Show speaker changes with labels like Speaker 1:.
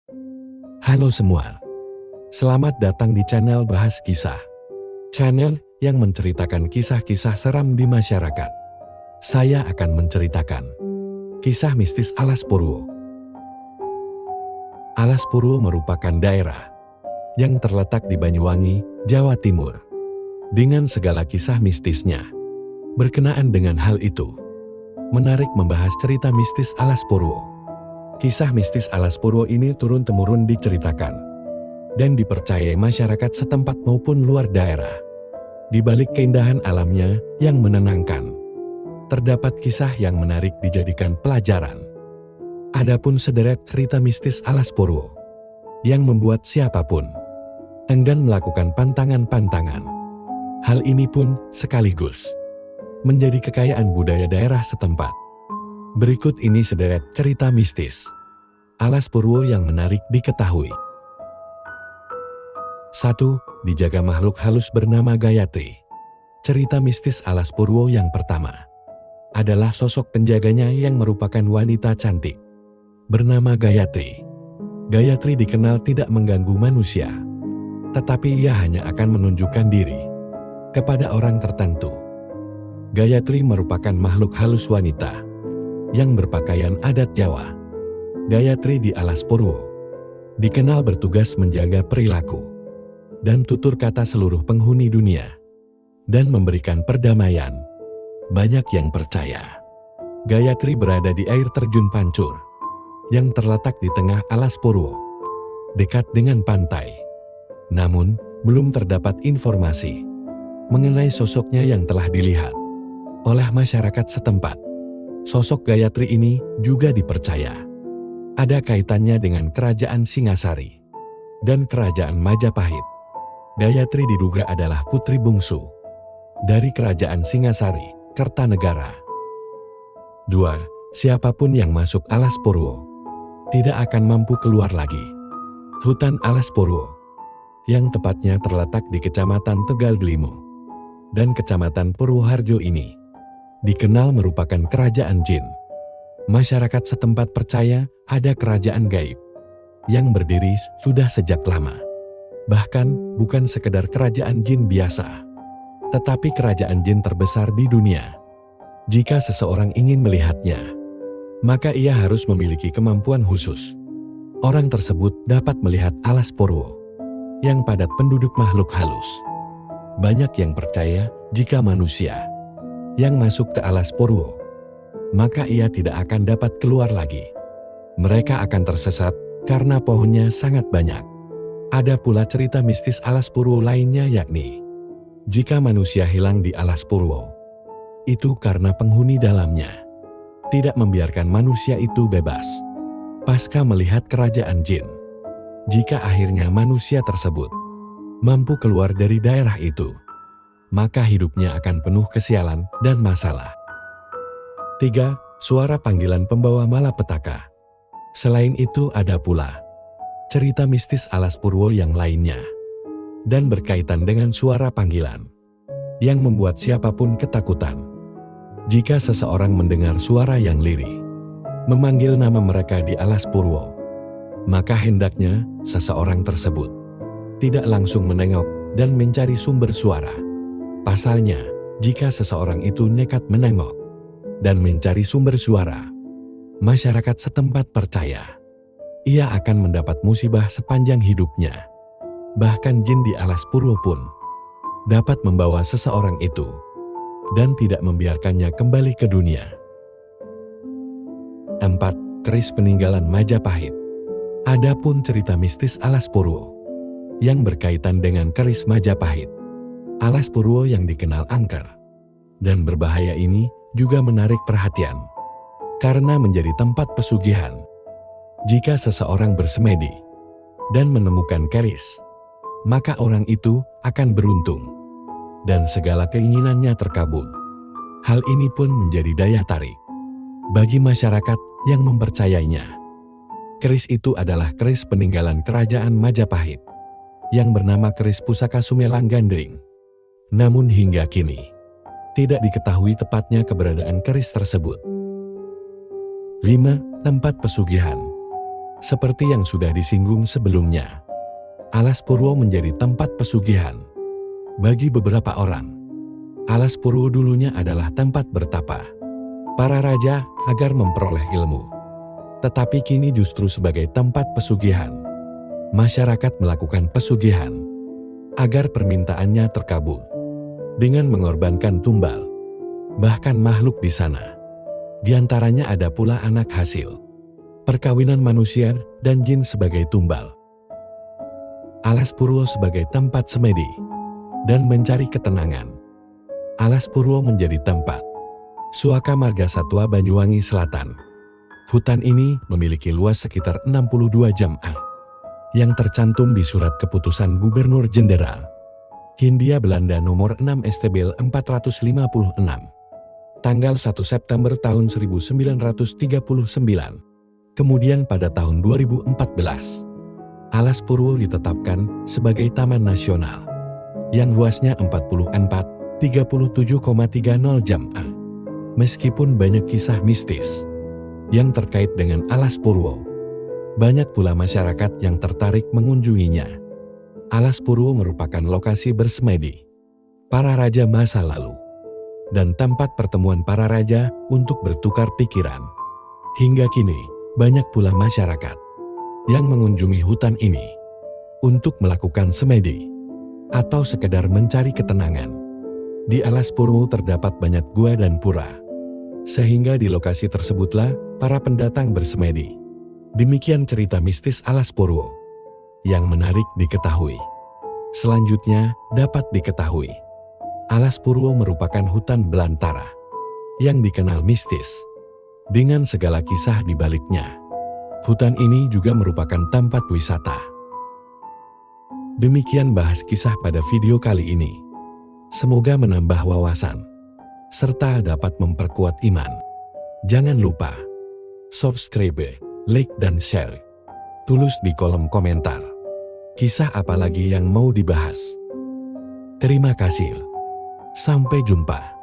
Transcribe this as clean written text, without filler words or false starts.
Speaker 1: Halo semua, selamat datang di channel Bahas Kisah. Channel yang menceritakan kisah-kisah seram di masyarakat. Saya akan menceritakan kisah mistis Alas Purwo. Alas Purwo merupakan daerah yang terletak di Banyuwangi, Jawa Timur. Dengan segala kisah mistisnya. Berkenaan dengan hal itu, menarik membahas cerita mistis Alas Purwo. Kisah mistis Alas Purwo ini turun-temurun diceritakan dan dipercayai masyarakat setempat maupun luar daerah. Di balik keindahan alamnya yang menenangkan, terdapat kisah yang menarik dijadikan pelajaran. Adapun sederet cerita mistis Alas Purwo yang membuat siapapun enggan melakukan pantangan-pantangan. Hal ini pun sekaligus menjadi kekayaan budaya daerah setempat. Berikut ini sederet cerita mistis Alas Purwo yang menarik diketahui. 1. Dijaga makhluk halus bernama Gayatri. Cerita mistis Alas Purwo yang pertama adalah sosok penjaganya yang merupakan wanita cantik bernama Gayatri. Gayatri dikenal tidak mengganggu manusia, tetapi ia hanya akan menunjukkan diri kepada orang tertentu. Gayatri merupakan makhluk halus wanita yang berpakaian adat Jawa. Gayatri di Alas Purwo dikenal bertugas menjaga perilaku dan tutur kata seluruh penghuni dunia dan memberikan perdamaian. Banyak yang percaya Gayatri berada di air terjun Pancur yang terletak di tengah Alas Purwo, dekat dengan pantai. Namun, belum terdapat informasi mengenai sosoknya yang telah dilihat oleh masyarakat setempat. Sosok Gayatri ini juga dipercaya ada kaitannya dengan Kerajaan Singasari dan Kerajaan Majapahit. Gayatri diduga adalah putri bungsu dari Kerajaan Singasari, Kertanegara. 2. Siapapun yang masuk Alas Purwo tidak akan mampu keluar lagi. Hutan Alas Purwo yang tepatnya terletak di Kecamatan Tegal Glimo dan Kecamatan Purwoharjo ini dikenal merupakan kerajaan jin. Masyarakat setempat percaya ada kerajaan gaib yang berdiri sudah sejak lama. Bahkan bukan sekedar kerajaan jin biasa, tetapi kerajaan jin terbesar di dunia. Jika seseorang ingin melihatnya, maka ia harus memiliki kemampuan khusus. Orang tersebut dapat melihat Alas Purwo yang padat penduduk makhluk halus. Banyak yang percaya jika manusia yang masuk ke Alas Purwo, maka ia tidak akan dapat keluar lagi. Mereka akan tersesat karena pohonnya sangat banyak. Ada pula cerita mistis Alas Purwo lainnya, yakni jika manusia hilang di Alas Purwo, itu karena penghuni dalamnya tidak membiarkan manusia itu bebas. Pasca melihat kerajaan jin, jika akhirnya manusia tersebut mampu keluar dari daerah itu, maka hidupnya akan penuh kesialan dan masalah. 3. Suara panggilan pembawa malapetaka. Selain itu ada pula cerita mistis Alas Purwo yang lainnya dan berkaitan dengan suara panggilan yang membuat siapapun ketakutan. Jika seseorang mendengar suara yang lirih memanggil nama mereka di Alas Purwo, maka hendaknya seseorang tersebut tidak langsung menengok dan mencari sumber suara. Pasalnya, jika seseorang itu nekat menengok dan mencari sumber suara, masyarakat setempat percaya ia akan mendapat musibah sepanjang hidupnya. Bahkan jin di Alas Purwo pun dapat membawa seseorang itu dan tidak membiarkannya kembali ke dunia. 4. Keris peninggalan Majapahit. Adapun cerita mistis Alas Purwo yang berkaitan dengan keris Majapahit. Alas Purwo yang dikenal angker dan berbahaya ini juga menarik perhatian karena menjadi tempat pesugihan. Jika seseorang bersemedi dan menemukan keris, maka orang itu akan beruntung dan segala keinginannya terkabul. Hal ini pun menjadi daya tarik bagi masyarakat yang mempercayainya. Keris itu adalah keris peninggalan Kerajaan Majapahit yang bernama keris Pusaka Sumelang Gandring. Namun hingga kini, tidak diketahui tepatnya keberadaan keris tersebut. 5. Tempat pesugihan. Seperti yang sudah disinggung sebelumnya, Alas Purwo menjadi tempat pesugihan. Bagi beberapa orang, Alas Purwo dulunya adalah tempat bertapa para raja agar memperoleh ilmu. Tetapi kini justru sebagai tempat pesugihan. Masyarakat melakukan pesugihan agar permintaannya terkabul dengan mengorbankan tumbal. Bahkan makhluk di sana, di antaranya ada pula anak hasil perkawinan manusia dan jin sebagai tumbal. Alas Purwo sebagai tempat semedi dan mencari ketenangan. Alas Purwo menjadi tempat Suaka Marga Satwa Banyuwangi Selatan. Hutan ini memiliki luas sekitar 62 jam/a yang tercantum di Surat Keputusan Gubernur Jenderal Hindia Belanda nomor 6 STBL 456 tanggal 1 September tahun 1939. Kemudian pada tahun 2014, Alas Purwo ditetapkan sebagai Taman Nasional yang luasnya 37,30 jam/a. Meskipun banyak kisah mistis yang terkait dengan Alas Purwo, banyak pula masyarakat yang tertarik mengunjunginya. Alas Purwo merupakan lokasi bersemedi para raja masa lalu dan tempat pertemuan para raja untuk bertukar pikiran. Hingga kini, banyak pula masyarakat yang mengunjungi hutan ini untuk melakukan semedi atau sekedar mencari ketenangan. Di Alas Purwo terdapat banyak gua dan pura, sehingga di lokasi tersebutlah para pendatang bersemedi. Demikian cerita mistis Alas Purwo yang menarik diketahui. Selanjutnya dapat diketahui, Alas Purwo merupakan hutan belantara yang dikenal mistis dengan segala kisah di baliknya. Hutan ini juga merupakan tempat wisata. Demikian bahas kisah pada video kali ini. Semoga menambah wawasan serta dapat memperkuat iman. Jangan lupa subscribe, like, dan share. Tulis di kolom komentar kisah apa lagi yang mau dibahas. Terima kasih. Sampai jumpa.